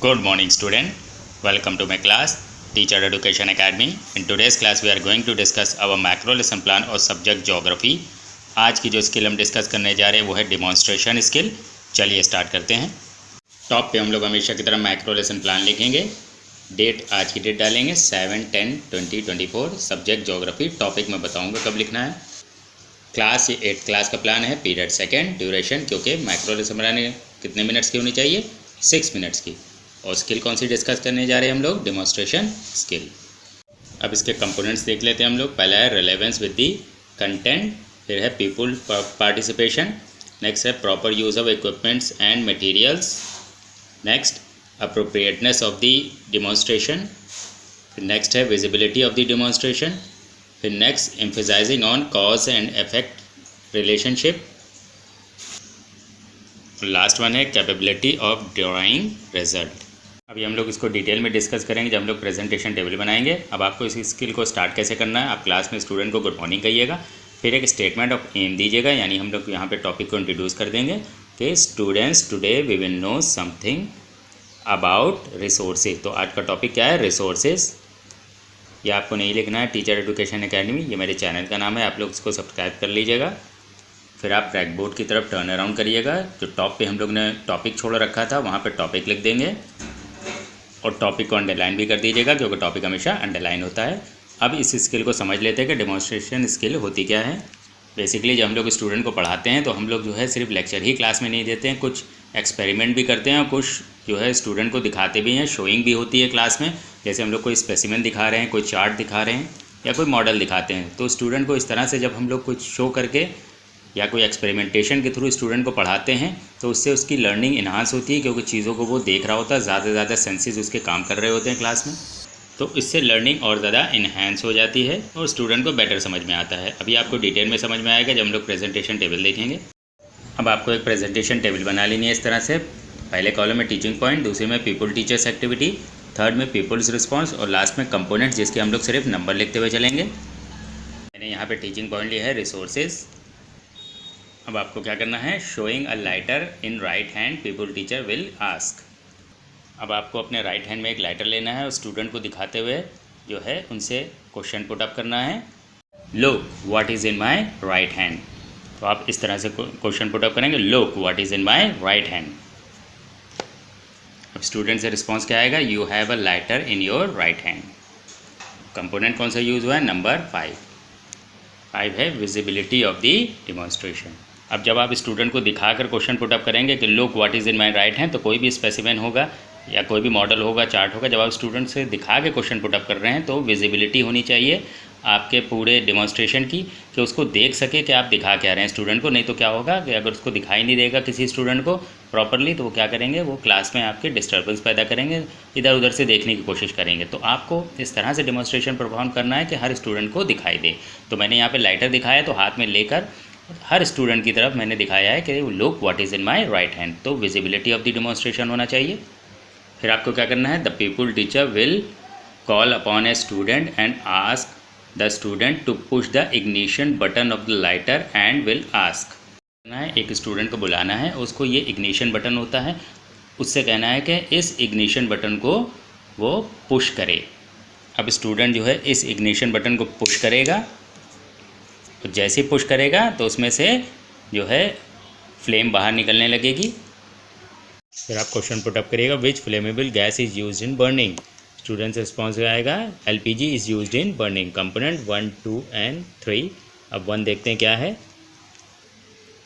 Good morning student, welcome to my class Teacher Education Academy. In today's class we are going to discuss our macro lesson plan और subject geography. आज की जो skill हम discuss करने जा रहे हैं वो है डिमॉन्स्ट्रेशन स्किल। चलिए स्टार्ट करते हैं। टॉप पे हम लोग हमेशा की तरह मैक्रो लेसन प्लान लिखेंगे, डेट आज की डेट डालेंगे 7/10/2024, सब्जेक्ट ज्योग्राफी, टॉपिक मैं बताऊंगा कब लिखना है। क्लास 8 क्लास का प्लान है, पीरियड सेकेंड, ड्यूरेशन क्योंकि मैक्रो लेसन बनाने कितने मिनट्स की होनी चाहिए, 6 मिनट्स की। और स्किल कौन सी डिस्कस करने जा रहे हैं हम लोग, डेमोन्स्ट्रेशन स्किल। अब इसके कंपोनेंट्स देख लेते हैं हम लोग। पहला है रिलेवेंस विद दी कंटेंट, फिर है पीपल पार्टिसिपेशन, नेक्स्ट है proper use of equipments and materials, next appropriateness of the demonstration, फिर नेक्स्ट है विजिबिलिटी ऑफ द डेमोन्स्ट्रेशन, फिर next emphasising on cause and effect relationship, last one है capability of drawing result. अभी हम लोग इसको detail में डिस्कस करेंगे जब हम लोग प्रेजेंटेशन टेबल बनाएंगे। अब आपको इस स्किल को स्टार्ट कैसे करना है, आप क्लास में स्टूडेंट को गुड मॉर्निंग कहिएगा, फिर एक स्टेटमेंट ऑफ एम दीजिएगा, यानी हम लोग यहाँ पे टॉपिक को इंट्रोड्यूस कर देंगे कि students today we will know something about resources. तो आज का टॉपिक क्या है, रिसोर्सेज। ये आपको नहीं लिखना है, टीचर एजुकेशन एकेडमी ये मेरे चैनल का नाम है, आप लोग इसको सब्सक्राइब कर लीजिएगा। फिर आप ब्लैक बोर्ड की तरफ टर्न अराउंड करिएगा, जो टॉप पे हम लोग ने टॉपिक छोड़ रखा था वहाँ पे टॉपिक लिख देंगे और टॉपिक को अंडरलाइन भी कर दीजिएगा क्योंकि टॉपिक हमेशा अंडरलाइन होता है। अब इस स्किल को समझ लेते हैं कि डेमोन्स्ट्रेशन स्किल होती क्या है। बेसिकली जब हम लोग स्टूडेंट को पढ़ाते हैं तो हम लोग जो है सिर्फ लेक्चर ही क्लास में नहीं देते हैं, कुछ एक्सपेरिमेंट भी करते हैं और कुछ जो है स्टूडेंट को दिखाते भी हैं, शोइंग भी होती है क्लास में। जैसे हम लोग कोई स्पेसिमेन दिखा रहे हैं, कोई चार्ट दिखा रहे हैं या कोई मॉडल दिखाते हैं, तो स्टूडेंट को इस तरह से जब हम लोग कुछ शो करके या कोई एक्सपेरिमेंटेशन के थ्रू स्टूडेंट को पढ़ाते हैं तो उससे उसकी लर्निंग इन्हांस होती है, क्योंकि चीज़ों को वो देख रहा होता है, ज़्यादा से ज़्यादा सेंसेस उसके काम कर रहे होते हैं क्लास में, तो इससे लर्निंग और ज़्यादा इन्हांस हो जाती है और स्टूडेंट को बेटर समझ में आता है। अभी आपको डिटेल में समझ में आएगा जब हम लोग प्रेजेंटेशन टेबल देखेंगे। अब आपको एक प्रेजेंटेशन टेबल बना लेनी है इस तरह से। पहले कॉलम में टीचिंग पॉइंट, दूसरे में पीपल टीचर्स एक्टिविटी, थर्ड में पीपल्स रिस्पॉन्स और लास्ट में कंपोनेंट्स जिसके हम लोग सिर्फ नंबर लिखते हुए चलेंगे। मैंने यहाँ पे टीचिंग पॉइंट लिया है रिसोर्सेज। अब आपको क्या करना है, showing a lighter in right hand people teacher will ask. अब आपको अपने राइट हैंड में एक लाइटर लेना है और स्टूडेंट को दिखाते हुए जो है उनसे क्वेश्चन पुट अप करना है, look what is in my right hand. तो आप इस तरह से क्वेश्चन पुट अप करेंगे, look what is in my right hand. अब स्टूडेंट से रिस्पॉन्स क्या आएगा, you have a lighter in your right hand. Component कौन सा यूज़ हुआ है, नंबर 5 है विजिबिलिटी ऑफ द डेमोन्स्ट्रेशन। अब जब आप स्टूडेंट को दिखाकर क्वेश्चन पुट अप करेंगे कि look what is in my right hand, तो कोई भी स्पेसिमेन होगा या कोई भी मॉडल होगा, चार्ट होगा, जब आप स्टूडेंट से दिखा के क्वेश्चन पुट अप कर रहे हैं तो विजिबिलिटी होनी चाहिए आपके पूरे डेमोन्स्ट्रेशन की, कि उसको देख सके कि आप दिखा क्या रहे हैं स्टूडेंट को। नहीं तो क्या होगा कि अगर उसको दिखाई नहीं देगा किसी स्टूडेंट को प्रॉपरली, तो वो क्या करेंगे, वो क्लास में आपके डिस्टर्बेंस पैदा करेंगे, इधर उधर से देखने की कोशिश करेंगे। तो आपको इस तरह से डेमोन्स्ट्रेशन परफॉर्म करना है कि हर स्टूडेंट को दिखाई दे। तो मैंने यहाँ पर लाइटर दिखाया, तो हाथ में लेकर हर स्टूडेंट की तरफ मैंने दिखाया है कि look what is in my right hand. तो विजिबिलिटी ऑफ द डेमोन्स्ट्रेशन होना चाहिए। फिर आपको क्या करना है, the people teacher will call upon a student and ask the student to push the ignition button of the lighter and will ask. कहना है एक स्टूडेंट को बुलाना है, उसको ये इग्निशन बटन होता है, उससे कहना है कि इस इग्निशन बटन को वो पुश करे। अब स्टूडेंट जो है इस इग्निशन बटन को पुश करेगा, तो जैसे ही पुश करेगा तो उसमें से जो है फ्लेम बाहर निकलने लगेगी। फिर आप क्वेश्चन पुट अप करिएगा, which flammable gas is used in burning. Students response आएगा, LPG is used in burning. Component 1, 2 and 3। अब 1 देखते हैं क्या है,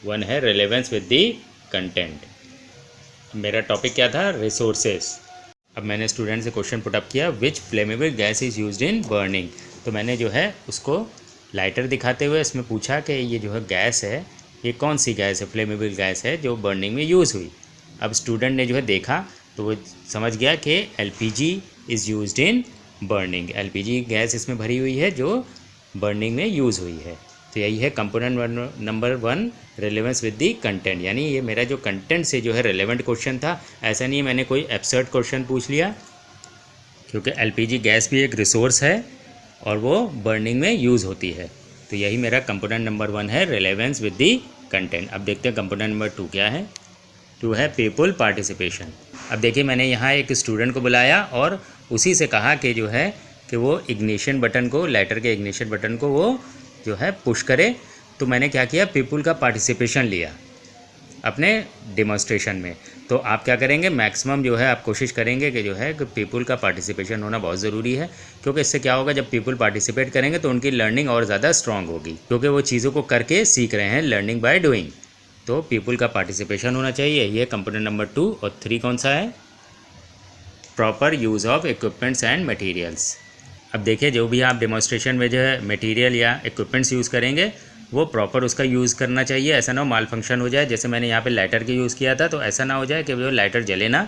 1 है रिलेवेंस विद द कंटेंट। मेरा टॉपिक क्या था, रिसोर्सेज। अब मैंने स्टूडेंट से क्वेश्चन पुट अप किया, which flammable gas is used in burning. तो मैंने जो है उसको लाइटर दिखाते हुए इसमें पूछा कि ये जो है गैस है, ये कौन सी गैस है, फ्लेमेबल गैस है जो बर्निंग में यूज़ हुई। अब स्टूडेंट ने जो है देखा तो वो समझ गया कि LPG is used in burning, LPG gas इसमें भरी हुई है जो बर्निंग में यूज़ हुई है। तो यही है component number 1, relevance with the content. यानी ये मेरा जो कंटेंट से जो है रिलेवेंट क्वेश्चन था, ऐसा नहीं है मैंने कोई एब्सर्ड क्वेश्चन पूछ लिया, क्योंकि एलपीजी गैस भी एक रिसोर्स है और वो बर्निंग में यूज़ होती है। तो यही मेरा कंपोनेंट नंबर 1 है, रिलेवेंस विद द कंटेंट। अब देखते हैं कंपोनेंट नंबर 2 क्या है। 2 है पीपल पार्टिसिपेशन। अब देखिए मैंने यहाँ एक स्टूडेंट को बुलाया और उसी से कहा कि जो है कि वो इग्निशन बटन को, लाइटर के इग्निशन बटन को वो जो है पुश करे। तो मैंने क्या किया, पीपल का पार्टिसिपेशन लिया अपने डिमॉन्स्ट्रेशन में। तो आप क्या करेंगे, मैक्सिमम जो है आप कोशिश करेंगे कि जो है कि पीपल का पार्टिसिपेशन होना बहुत ज़रूरी है, क्योंकि इससे क्या होगा, जब पीपल पार्टिसिपेट करेंगे तो उनकी लर्निंग और ज़्यादा स्ट्रांग होगी, क्योंकि वो चीज़ों को करके सीख रहे हैं, लर्निंग बाय डूइंग। तो पीपल का पार्टिसिपेशन होना चाहिए। ये कंपोनेंट नंबर 2। और 3 कौन सा है, proper use of equipments and materials. अब देखिए जो भी आप डेमोन्स्ट्रेशन में जो है मटेरियल या इक्विपमेंट्स यूज़ करेंगे वो प्रॉपर उसका यूज़ करना चाहिए। ऐसा ना हो माल फंक्शन हो जाए, जैसे मैंने यहाँ पे लाइटर के यूज़ किया था, तो ऐसा ना हो जाए कि वो लाइटर जले ना।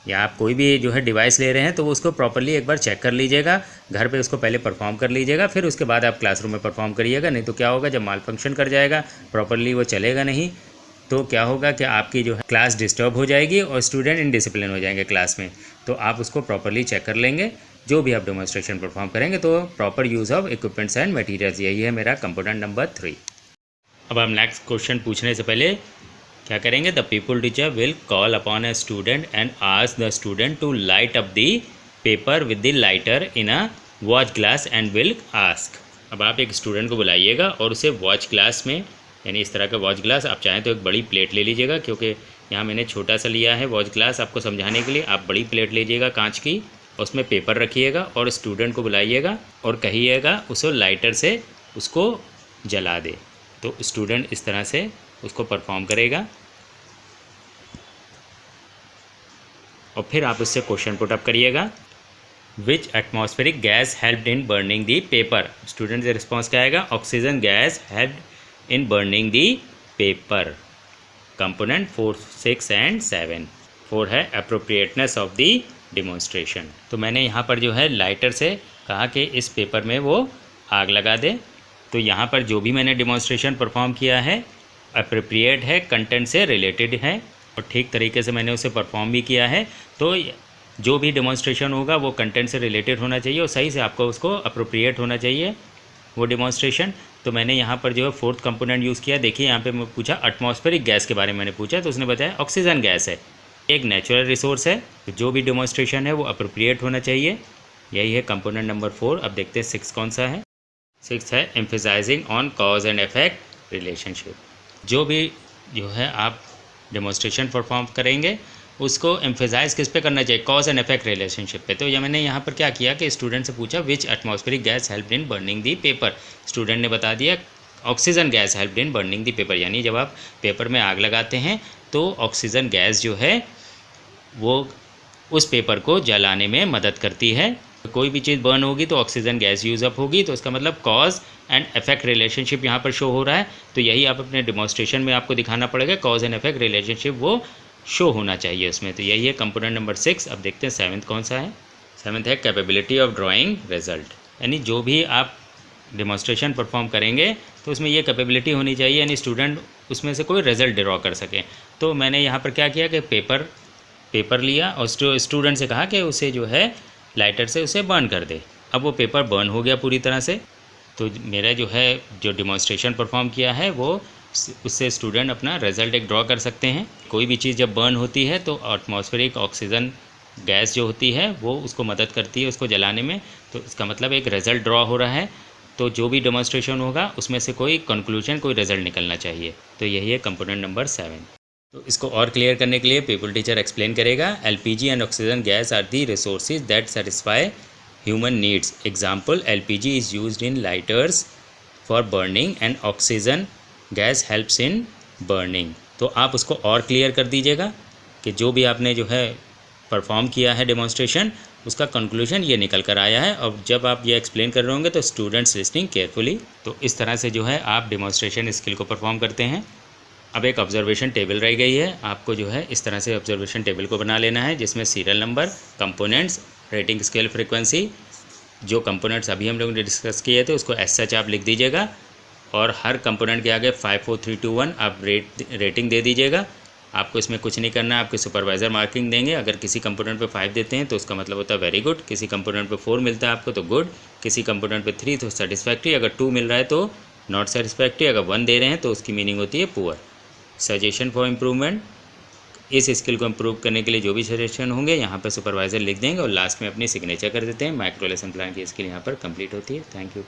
या आप कोई भी जो है डिवाइस ले रहे हैं तो उसको प्रॉपरली एक बार चेक कर लीजिएगा, घर पे उसको पहले परफॉर्म कर लीजिएगा, फिर उसके बाद आप क्लासरूम में परफॉर्म करिएगा। नहीं तो क्या होगा, जब माल फंक्शन कर जाएगा, प्रॉपरली वो चलेगा नहीं, तो क्या होगा कि आपकी जो है क्लास डिस्टर्ब हो जाएगी और स्टूडेंट इनडिसिप्लिन हो जाएंगे क्लास में। तो आप उसको प्रॉपरली चेक कर लेंगे जो भी आप डेमोन्स्ट्रेशन परफॉर्म करेंगे। तो proper use of equipments and materials, यही है मेरा कंपोनेंट नंबर 3। अब हम नेक्स्ट क्वेश्चन पूछने से पहले क्या करेंगे, the people teacher will call upon a student and ask the student to light up the paper with the lighter in a watch glass and will ask. अब आप एक स्टूडेंट को बुलाइएगा और उसे वॉच ग्लास में, यानी इस तरह का वॉच ग्लास, आप चाहें तो एक बड़ी प्लेट ले लीजिएगा, क्योंकि यहाँ मैंने छोटा सा लिया है वॉच ग्लास आपको समझाने के लिए। आप बड़ी प्लेट लीजिएगा कांच की, उसमें पेपर रखिएगा और स्टूडेंट को बुलाइएगा और कहिएगा उसे लाइटर से उसको जला दे। तो स्टूडेंट इस तरह से उसको परफॉर्म करेगा और फिर आप उससे क्वेश्चन पुट अप करिएगा, which atmospheric gas helped in burning the paper. Student से रिस्पॉन्स क्या आएगा, oxygen gas helped in burning the paper. Component 4, 6 and 7। 4 है अप्रोप्रिएटनेस ऑफ दी डिमॉन्स्ट्रेशन। तो मैंने यहाँ पर जो है लाइटर से कहा कि इस पेपर में वो आग लगा दे। तो यहाँ पर जो भी मैंने डिमॉन्स्ट्रेशन परफॉर्म किया है अप्रोप्रिएट है, कंटेंट से रिलेटेड है और ठीक तरीके से मैंने उसे परफॉर्म भी किया है। तो जो भी डिमॉन्स्ट्रेशन होगा वो कंटेंट से रिलेटेड होना चाहिए और सही से आपको उसको अप्रोप्रिएट होना चाहिए वो डिमॉन्स्ट्रेशन। तो मैंने यहाँ पर जो है 4th कंपोनेंट यूज़ किया। देखिए यहाँ पे मैं पूछा एटमॉस्फेरिक गैस के बारे में मैंने पूछा, तो उसने बताया ऑक्सीजन गैस है, एक नेचुरल रिसोर्स है। तो जो भी डेमोन्स्ट्रेशन है वो अप्रोप्रिएट होना चाहिए। यही है कंपोनेंट नंबर 4। अब देखते हैं 6 कौन सा है। 6 है emphasizing on cause and effect relationship. जो भी जो है आप डेमोन्स्ट्रेशन परफॉर्म करेंगे उसको एम्फेसाइज किस पे करना चाहिए, कॉज एंड इफेक्ट रिलेशनशिप पे। तो ये मैंने यहाँ पर क्या किया कि स्टूडेंट से पूछा which atmospheric gas helped in burning the paper. Student ने बता दिया oxygen gas helped in burning the paper, यानी जब आप पेपर में आग लगाते हैं तो ऑक्सीजन गैस जो है वो उस पेपर को जलाने में मदद करती है। कोई भी चीज़ बर्न होगी तो ऑक्सीजन गैस यूज़ अप होगी, तो इसका मतलब कॉज एंड इफेक्ट रिलेशनशिप यहाँ पर शो हो रहा है। तो यही आप अपने डेमोन्स्ट्रेशन में आपको दिखाना पड़ेगा, कॉज एंड इफेक्ट रिलेशनशिप वो शो होना चाहिए उसमें। तो यही है कंपोनेंट नंबर 6। अब देखते हैं 7th कौन सा है। 7th है कैपेबिलिटी ऑफ ड्राइंग रिजल्ट, यानी जो भी आप डेमोन्स्ट्रेशन परफॉर्म करेंगे तो उसमें ये कैपेबिलिटी होनी चाहिए, यानी स्टूडेंट उसमें से कोई रिजल्ट ड्रॉ कर सके। तो मैंने यहाँ पर क्या किया कि पेपर लिया और स्टूडेंट से कहा कि उसे जो है लाइटर से उसे बर्न कर दे। अब वो पेपर बर्न हो गया पूरी तरह से। तो मेरा जो है जो डेमोन्स्ट्रेशन परफॉर्म किया है वो उससे स्टूडेंट अपना रिज़ल्ट एक ड्रॉ कर सकते हैं। कोई भी चीज़ जब बर्न होती है तो एटमॉस्फेरिक ऑक्सीजन गैस जो होती है वो उसको मदद करती है उसको जलाने में, तो इसका मतलब एक रिज़ल्ट ड्रॉ हो रहा है। तो जो भी डेमोन्स्ट्रेशन होगा उसमें से कोई कंक्लूजन, कोई रिज़ल्ट निकलना चाहिए। तो यही है कंपोनेंट नंबर 7। तो इसको और क्लियर करने के लिए पीपल टीचर एक्सप्लेन करेगा, LPG and oxygen gas are the resources that satisfy human needs. Example, LPG is used in lighters for burning and oxygen gas helps in burning. तो आप उसको और क्लियर कर दीजिएगा कि जो भी आपने जो है परफॉर्म किया है डेमोन्स्ट्रेशन उसका कंक्लूजन ये निकल कर आया है। और जब आप ये एक्सप्लेन कर रहे होंगे तो स्टूडेंट्स लिसनिंग केयरफुली। तो इस तरह से जो है आप डेमोन्स्ट्रेशन स्किल को परफॉर्म करते हैं। अब एक ऑब्जर्वेशन टेबल रह गई है, आपको जो है इस तरह से ऑब्जर्वेशन टेबल को बना लेना है, जिसमें serial number, components, rating scale, frequency, जो कंपोनेंट्स अभी हम लोगों ने डिस्कस किए थे उसको एज सच आप लिख दीजिएगा और हर कंपोनेंट के आगे 5 4 3 2 1 आप रेटिंग दे दीजिएगा। आपको इसमें कुछ नहीं करना है, आपके सुपरवाइज़र मार्किंग देंगे। अगर किसी कंपोनेंट पे 5 देते हैं तो उसका मतलब होता है वेरी गुड, किसी कंपोनेंट पे 4 मिलता है आपको तो गुड, किसी कंपोनेंट पे 3 तो सेटिस्फैक्ट्री, अगर 2 मिल रहा है तो नॉट सेटिस्फैक्ट्री, अगर 1 दे रहे हैं तो उसकी मीनिंग होती है पुअर। सजेशन फॉर इम्प्रूवमेंट, इस स्किल को इम्प्रूव करने के लिए जो भी सजेशन होंगे यहाँ पर सुपरवाइज़र लिख देंगे और लास्ट में अपनी सिग्नेचर कर देते हैं। माइक्रो लेसन प्लान की स्किल यहाँ पर कंप्लीट होती है। Thank you.